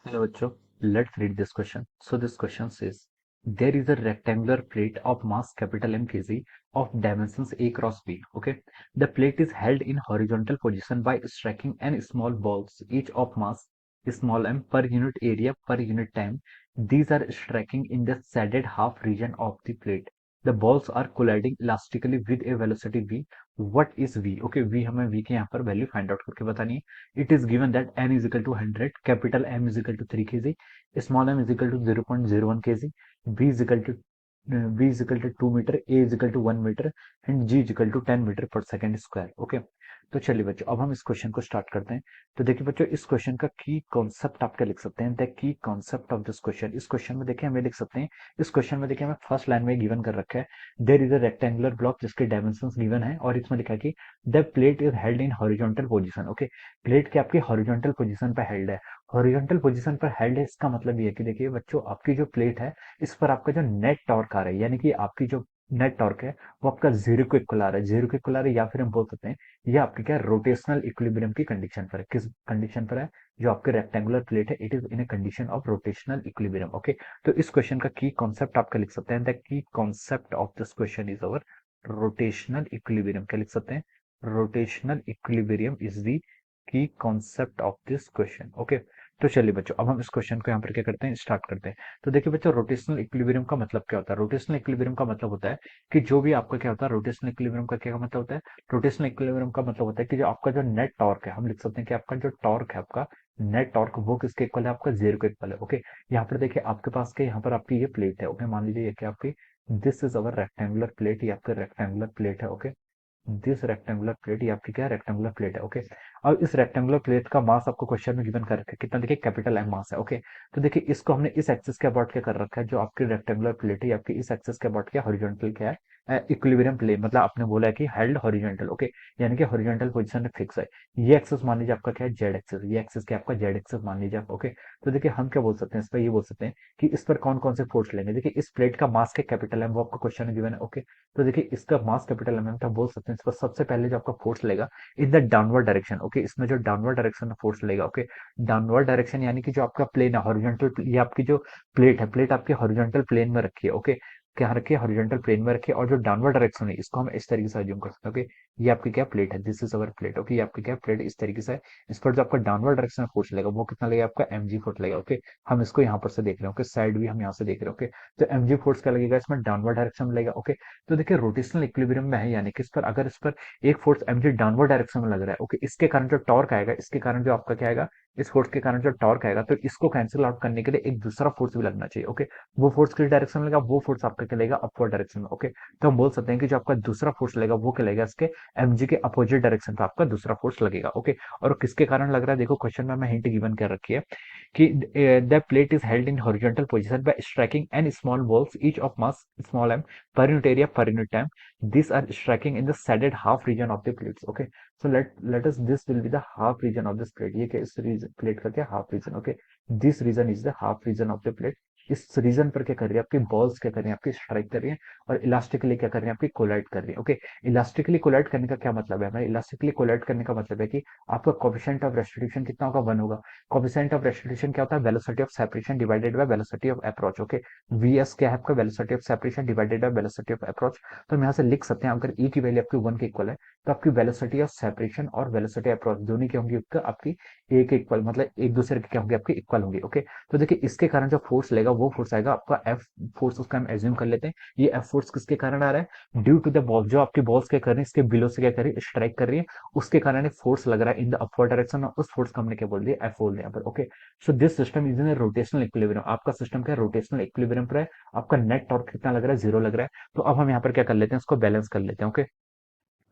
Hello, Bachcho. Let's read this question. So this question says, there is a rectangular plate of mass capital M kg of dimensions A cross B. Okay. The plate is held in horizontal position by striking n small balls, each of mass small m per unit area per unit time. These are striking in the shaded half region of the plate. The balls are colliding elastically with a velocity v. What is v? Okay, v हमें v के यहाँ पर value find out करके बतानी है. It is given that n is equal to 100, capital M is equal to 3 kg, small m is equal to 0.01 kg, b is equal to 2 meter, a is equal to 1 meter and g is equal to 10 metre per second square. Okay, तो चलिए बच्चों, अब हम इस question को start करते हैं. तो देखिए बच्चों, इस क्वेश्चन का की कॉन्सेप्ट आप क्या लिख सकते हैं. The key concept of this question, इस क्वेश्चन में देखिए हमें लिख सकते हैं. इस क्वेश्चन में देखिए हमें फर्स्ट लाइन में गिवन कर रखा है, there is a rectangular block जिसके डायमेंशंस गिवन है और इसमें लिखा है कि the plate is held in horizontal position. Okay, plate के आपकी हॉरिजॉन्टल पोजीशन पर हेल्ड है. हॉरिजॉन्टल पोजीशन पर हेल्ड है, इसका मतलब ये है कि देखिए बच्चों, आपकी जो प्लेट है इस पर आपका जो नेट टॉर्क आ रहा है, यानी कि आपकी जो नेट टॉर्क है वो आपका जीरो को इक्वल आ रहा है. जीरो को इक्वल आ रहा है, या फिर हम बोल सकते हैं ये आपके क्या रोटेशनल इक्विलिब्रियम की कंडीशन पर है. किस कंडीशन पर है? जो आपके रेक्टेंगुलर प्लेट है, it is in a condition of rotational equilibrium. Okay, तो इस क्वेश्चन का की कॉन्सेप्ट आपका लिख सकते हैं, the key concept of this question is our rotational equilibrium. क्या लिख सकते हैं? Rotational equilibrium is the key concept of this question. Okay, तो चलिए बच्चों, अब हम इस क्वेश्चन को यहाँ पर क्या करते हैं, स्टार्ट करते हैं. तो देखिए बच्चों, रोटेशनल इक्विलिब्रियम का मतलब क्या होता है? रोटेशनल इक्विलिब्रियम का मतलब होता है कि जो भी आपका क्या होता है, रोटेशनल इक्विलिब्रियम का क्या मतलब होता है? रोटेशनल इक्विलिब्रियम का मतलब होता है कि जो आपका जो नेट टॉर्क है, हम लिख सकते हैं कि आपका जो टॉर्क है, आपका नेट टॉर्क वो किसके इक्वल है? आपका जीरो के इक्वल है. ओके, यहाँ पर देखिए आपके पास के यहाँ पर आपकी ये प्लेट है. ओके, मान लीजिए ये क्या आपकी, this is our rectangular plate, ये आपका रेक्टेंगुलर प्लेट है. ओके, दिस रेक्टेंगुलर प्लेट, ये आपकी क्या रेक्टेंगुलर प्लेट है. ओके, अब इस रेक्टेंगुलर प्लेट का मास आपको क्वेश्चन में गिवन कर रखा है कितना, देखिए कैपिटल एम मास है. ओके, तो देखिए इसको हमने इस एक्सिस के अबाउट क्या कर रखा है, जो आपकी रेक्टेंगुलर प्लेट है आपकी इस एक्सिस के अबाउट क्या हॉरिजॉन्टल क्या है, इक्विलिब्रियम प्लेन, मतलब आपने बोला है कि हेल्ड हॉरिजॉन्टल. ओके, यानी कि हॉरिजॉन्टल पोजीशन में फिक्स है. ये एक्सिस मान लीजिए आपका क्या है, जेड एक्सिस. ये एक्सिस क्या आपका जेड एक्सिस मान लीजिए आप. ओके, तो देखिए हम क्या बोल सकते हैं इस पर, ये बोल सकते हैं कि इस पर कौन कौन से फोर्स लेंगे. देखिए इस प्लेट का मास क्या कैपिटल एम, वो आपका क्वेश्चन में गिवन है. ओके, तो देखिए इसका मास कैपिटल एम है, तो बोल सकते हैं इस पर सबसे पहले जो आपका फोर्स लेगा इन द डाउनवर्ड डायरेक्शन. ओके, इसमें जो डाउनवर्ड डायरेक्शन में फोर्स लेगा. ओके, डाउनवर्ड डायरेक्शन यानी कि जो आपका प्लेन है हॉरिजॉन्टल, ये आपकी जो प्लेट है, प्लेट आपकी हॉरिजॉन्टल प्लेन में रखी है. ओके, क्या रखिए, हॉरिजॉन्टल प्लेन में रखिए, और जो डाउनवर्ड डायरेक्शन है इसको हम इस तरीके से अज्यूम कर सकते हैं. ओके, ये आपकी क्या प्लेट है, this is our plate. Okay, ये आपकी क्या प्लेट इस तरीके से है. इस पर जो आपका डाउनवर्ड डायरेक्शन में फोर्स लगेगा वो कितना लगेगा, आपका mg फोर्स लगेगा. ओके, हम इसको यहाँ पर से देख रहे हैं. ओके, साइड भी हम यहाँ से देख रहे हैं. ओके, तो mg फोर्स क्या लगेगा, इसमें डाउनवर्ड डायरेक्शन में लगेगा. ओके, तो देखिए रोटेशनल इक्विलिब्रियम में है, यानी कि इस पर अगर इस पर एक फोर्स mg डाउनवर्ड डायरेक्शन में लग रहा है. ओके, इसके कारण जो टॉर्क आएगा, इसके कारण जो आपका क्या आएगा, इस फोर्स के कारण जो टॉर्क आएगा, तो इसको कैंसिल आउट करने के लिए एक दूसरा फोर्स भी लगना चाहिए. ओके, वो फोर्स किस डायरेक्शन में लगेगा, वो फोर्स आपका क्या लगेगा, अपवर्ड डायरेक्शन में. ओके, तो हम बोल सकते हैं कि जो आपका दूसरा फोर्स लगेगा वो क्या लगेगा, इसके mg के अपोजिट डायरेक्शन पे आपका दूसरा फोर्स लगेगा. ओके, और किसके कारण लग रहा है, देखो क्वेश्चन में हमें हिंट गिवन कर रखी है कि the plate is held in horizontal position by striking n small balls each of mass small m per unit area per unit time. These are striking in the shaded half region of the plates. Okay, so let us, this will be the half region of this plate. ये क्या इस plate का क्या half region. Okay, this region is the half region of the plate. इस region पर क्या कर रही है आपकी बॉल्स, क्या कर रही है आपकी स्ट्राइक कर रही है, और इलास्टिकली क्या कर रही है आपकी कोलाइड कर रही है. ओके, इलास्टिकली कोलाइड करने का क्या मतलब है, हमें इलास्टिकली कोलाइड करने का मतलब है कि आपका कोफिशिएंट ऑफ रेस्टिट्यूशन कितना होगा, 1 होगा. कोफिशिएंट ऑफ रेस्टिट्यूशन क्या होता है, velocity of separation divided by velocity of approach. Okay, VS क्या है आपका, velocity of separation divided by velocity of approach. तो हम यहाँ से लिख सकते हैं, अगर ई की वैल्यू आपकी 1 के इक्वल है तो आपकी वेलोसिटी ऑफ सेपरेशन और वेलोसिटी अप्रोच दोनों की होंगी आपकी ए के इक्वल, मतलब एक दूसरे के क्या होंगे, आपके इक्वल होंगे. ओके, तो देखिए इसके कारण जो फोर्स लेगा वो फोर्स आएगा आपका एफ फोर्स, उसका हम एज्यूम कर लेते हैं. ये एफ फोर्स किसके कारण आ रहा है, ड्यू टू द बॉल, जो आपकी बॉल्स क्या कर रही है, इसके बिलो से क्या कर रही है, स्ट्राइक कर रही है, उसके कारण फोर्स लग रहा है इन द अपवर्ड डायरेक्शन, और उस फोर्स को हमने क्या बोल दिया, एफ बोल दिया यहाँ पर. Okay, so this system is in rotational equilibrium. आपका सिस्टम क्या रोटेशनल इक्विलिब्रियम पर है. आपका नेट टॉर्क कितना लग रहा है, जीरो लग रहा है. तो अब हम यहाँ पर क्या कर लेते हैं, इसको बैलेंस कर लेते हैं. ओके,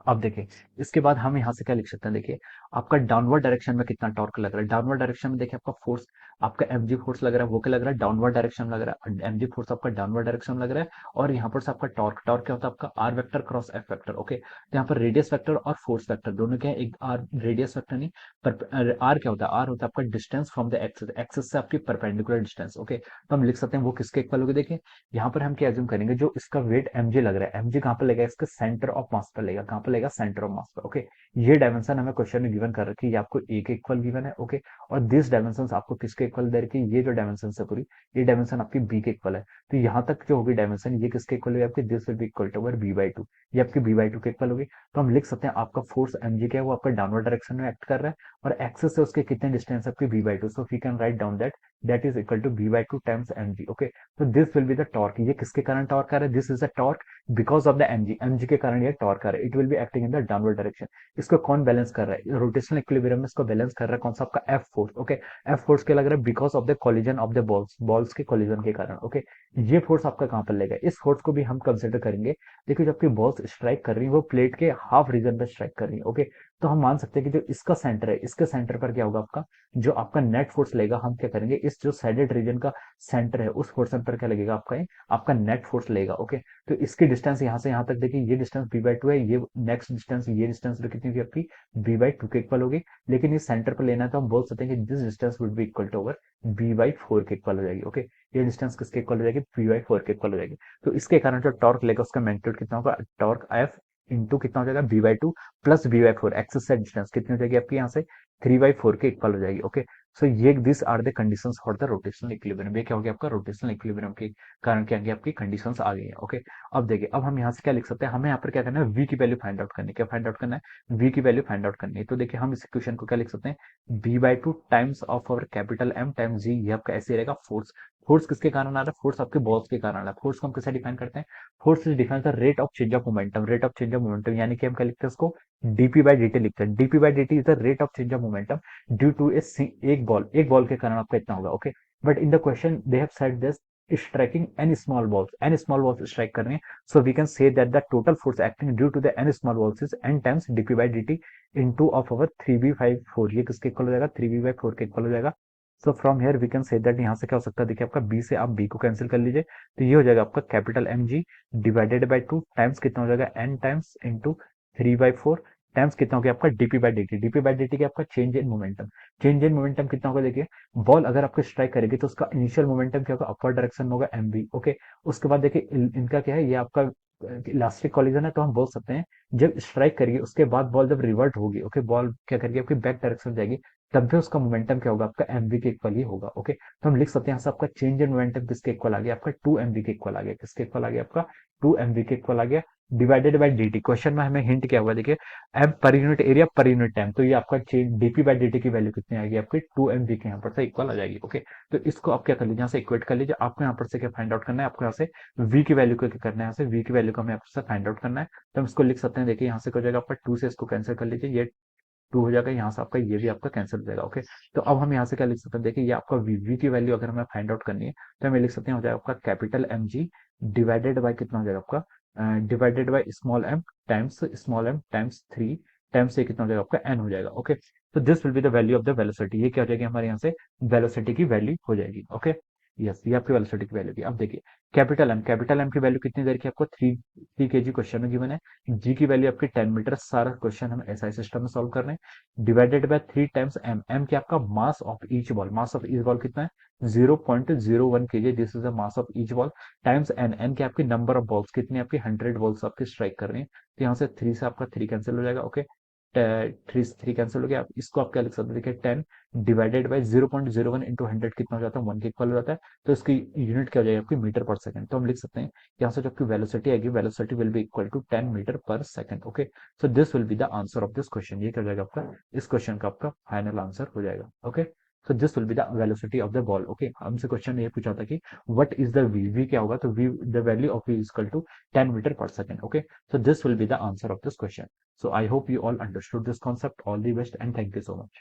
अब देखिए इसके बाद हम यहाँ से क्या लिख सकते हैं, देखिए आपका डाउनवर्ड डायरेक्शन में कितना टॉर्क लग रहा है. डाउनवर्ड डायरेक्शन में देखिए आपका फोर्स, आपका mg फोर्स लग रहा है, वो क्या लग रहा है, डाउनवर्ड डायरेक्शन में लग रहा है. mg फोर्स आपका डाउनवर्ड डायरेक्शन में लग रहा है, और यहाँ पर से आपका टॉर्क, टॉर्क क्या होता है आपका r vector cross f vector. Okay, तो यहाँ पर रेडियस वेक्टर और फोर्स वेक्टर दोनों क्या है, एक आर रेडियस वेक्टर नहीं, पर आर क्या होता है, आर होता है आपका distance from the axis, axis से आपकी परपेंडिकुलर डिस्टेंस. ओके, तो हम लिख सकते हैं वो किसके इक्वल होगी, देखिए यहाँ पर हम क्या एज्यूम करेंगे, जो इसका वेट mg लग रहा है, mg कहाँ पर लगेगा, इसके सेंटर ऑफ मास पर लगेगा. कहाँ पर लगेगा सेंटर ऑफ मास पर। ओके, ये डायमेंशन हमें क्वेश्चन में गिवन कर रखी है, ये आपको ए के इक्वल गिवन है। ओके, और दिस डायमेंशन आपको किसके इक्वल दे रखी है, ये जो डायमेंशन है पूरी, ये डायमेंशन आपकी बी के इक्वल है। तो यहाँ तक जो होगी डायमेंशन, ये किसके इक्वल होगी आपकी, this will be equal to B by two, ये आपकी बी बाई टू के इक्वल होगी। तो हम लिख सकते हैं आपका फोर्स एम जी क्या है, वो आपका डाउनवर्ड डायरेक्शन में एक्ट कर रहा है, और एक्सेस से उसके कितने डिस्टेंस आपकी B by two, so we can write down that is equal to B by two times M G. Okay, तो this will be the torque, ये किसके कारण टॉर्क आ रहा है, this is the torque because of the MG, MG के कारण ये टॉर्क आ रहा है, it will be acting in the downward direction. इसको कौन बैलेंस कर रहा है, रोटेशनल इक्विलिब्रियम में इसको बैलेंस कर रहा है कौन सा आपका F force. Okay, F force क्या लग रहा है, because of the collision of the balls, balls के कोलिजन के कारण। ओके, ये फोर्स आपका कहां पर लगेगा, इस फोर्स को भी हम कंसिडर करेंगे। देखिए जब आपकी बॉल्स स्ट्राइक कर रही है वो प्लेट के हाफ रीजन पर स्ट्राइक कर रही है। ओके, तो हम मान सकते हैं कि जो इसका सेंटर है, इसके सेंटर पर क्या होगा आपका, जो आपका नेट फोर्स लगेगा, हम क्या करेंगे, इस जो साइडेड रीजन का सेंटर है उस पोर्शन पर क्या लगेगा आपका, आपका नेट फोर्स लगेगा। ओके, तो इसकी डिस्टेंस यहाँ से यहाँ तक देखिए, ये डिस्टेंस बी बाई टू है, ये नेक्स्ट डिस्टेंस, ये डिस्टेंस कितनी होगी आपकी, बी बाई टू के इक्वल होगी। लेकिन इस सेंटर पर लेना है तो हम बोल सकते हैं कि this distance would be equal to over b by four के इक्वल हो जाएगी। ओके, ये डिस्टेंस किसके इक्वल हो जाएगी, बी बाई फोर के इक्वल हो जाएगी। तो इसके कारण जो टॉर्क लेगा उसका मैग्नीट्यूड कितना होगा, टॉर्क एफ इंटू कितना हो जाएगा, b by two plus b by four, axis से डिस्टेंस कितनी हो जाएगी आपकी यहाँ से, थ्री बाई फोर के इक्वल हो जाएगी। ओके, सो ये this are the conditions for the rotational equilibrium, ये क्या हो गया आपका, रोटेशनल इक्विलिब्रियम के कारण क्या आगे आपकी कंडीशंस आ गई है। ओके, अब देखिए अब हम यहाँ से क्या लिख सकते हैं, हमें यहाँ पर क्या करना है, वी की वैल्यू फाइंड आउट करनी है, क्या फाइंड आउट करना है, वी की वैल्यू फाइंड आउट करनी है। तो देखिए हम इस इक्वेशन को क्या लिख सकते हैं, B by two times of our capital M times G, ये आपका ऐसे रहेगा फोर्स। फोर्स किसके कारण आ रहा है, फोर्स आपके बॉल्स के कारण आ रहा है। फोर्स को हम कैसे डिफाइन करते हैं, force is define the rate of change of momentum, rate of change of momentum, यानी कि हम क्या लिखते हैं इसको, डीपी बाई डी लिखते हैं। Dp by d is the rate of change of momentum due to एक बॉल के कारण आपका इतना होगा। Okay, but in the question they have said this striking n small balls strike कर रहे हैं, so we can say that the total force acting due to the n small balls is n times dp by dt into of our 3b/4, ये किसके equal हो जाएगा, 3b/4 के equal हो जाएगा। So from here we can say that, यहाँ से क्या हो सकता है, देखिए आपका b से आप b को कैंसिल कर लीजिए, तो ये हो जाएगा आपका capital m g divided by two times कितना हो जाएगा, n टाइम्स इंटू 3/4 टाइम्स कितना हो गया आपका DP by D T, DP by D T आपका change in momentum. Change in momentum कितना होगा, देखिए बॉल अगर आपको स्ट्राइक करेगी तो उसका इनिशियल मोमेंटम क्या होगा, अपवर्ड डायरेक्शन में होगा एम बी। ओके, उसके बाद देखिए इनका क्या है, ये आपका इलास्टिक कॉलिजन है, तो हम बोल सकते हैं जब स्ट्राइक करिए उसके बाद बॉल जब रिवर्ट होगी, ओके, बॉल क्या करेगी आपकी बैक डायरेक्शन जाएगी, तब भी उसका मोमेंटम क्या होगा आपका एम बी के इक्वल ही होगा। ओके, तो हम लिख सकते हैं यहाँ से आपका चेंज इन मोमेंटम किसके इक्वल आ गया, आपका टू एम बी के इक्वल आ गया, किसके इक्वल आ गया आपका, टू एम बी के इक्वल आ गया, divided by D t. Question में हमें हिंट क्या हुआ, देखिए m per unit area per unit time, तो ये आपका change dp by D t की वैल्यू कितनी आएगी आपकी, टू एम बी के यहाँ पर से इक्वल आ जाएगी। ओके, तो इसको आप क्या कर लीजिए, यहाँ से इक्वेट कर लीजिए, आपको यहाँ पर से क्या फाइंड आउट करना है, आपको यहाँ से v की वैल्यू को क्या करना है, यहाँ से v की वैल्यू को हमें आपसे फाइंड आउट करना है। तो हम इसको लिख सकते हैं, देखिए यहाँ से क्या हो जाएगा आपका, टू से इसको कैंसिल कर लीजिए, ये टू हो जाएगा, यहाँ से आपका ये भी आपका कैंसिल हो जाएगा। ओके, तो अब हम यहाँ से क्या लिख सकते हैं, देखिए ये आपका v की वैल्यू अगर हमें फाइंड आउट करनी है तो हमें लिख सकते हैं, हो जाएगा आपका capital m g divided by कितना हो जाएगा आपका, divided by small m times three times से कितना हो जाएगा आपका n हो जाएगा। ओके, तो this will be the value of the velocity, ये क्या हो जाएगी हमारे यहाँ से वेलोसिटी की वैल्यू हो जाएगी। ओके, यस, ये आपकी वेलोसिटी की वैल्यू की। अब देखिए कैपिटल एम की वैल्यू कितनी देर की आपको, थ्री थ्री के जी क्वेश्चन में गिवन है। जी की वैल्यू आपकी 10 मीटर, सारा क्वेश्चन हम एसआई सिस्टम में सॉल्व कर रहे हैं, divided by three times m, m क्या आपका mass of each ball, mass of each ball कितना है 0.01 kg, this is the mass of each ball, times n, n की आपकी नंबर ऑफ बॉल्स कितनी आपकी 100 बॉल्स आपकी स्ट्राइक कर रही है, तो यहाँ से थ्री से आपका थ्री कैंसिल हो जाएगा। ओके, थ्री थ्री कैंसिल हो गया, इसको आप क्या लिख सकते हैं, देखिए 10 डिवाइडेड बाई 0.01 इंटू 100 कितना हो जाता है, 1 के इक्वल हो जाता है, तो इसकी यूनिट क्या हो जाएगी आपकी मीटर पर सेकंड। तो हम लिख सकते हैं यहाँ से जो आपकी वेलोसिटी आएगी, velocity will be equal to 10 metre per second. Okay, so this will be the answer of this question, ये क्या हो जाएगा आपका, इस क्वेश्चन का आपका फाइनल आंसर हो जाएगा। Okay, so this will be the velocity of the ball. Okay, हमसे क्वेश्चन ये पूछा था कि what is the V, V क्या होगा, तो V the value of V is equal to 10 metre per second. Okay, so this will be the answer of this question. So I hope you all understood this concept. All the best and thank you so much.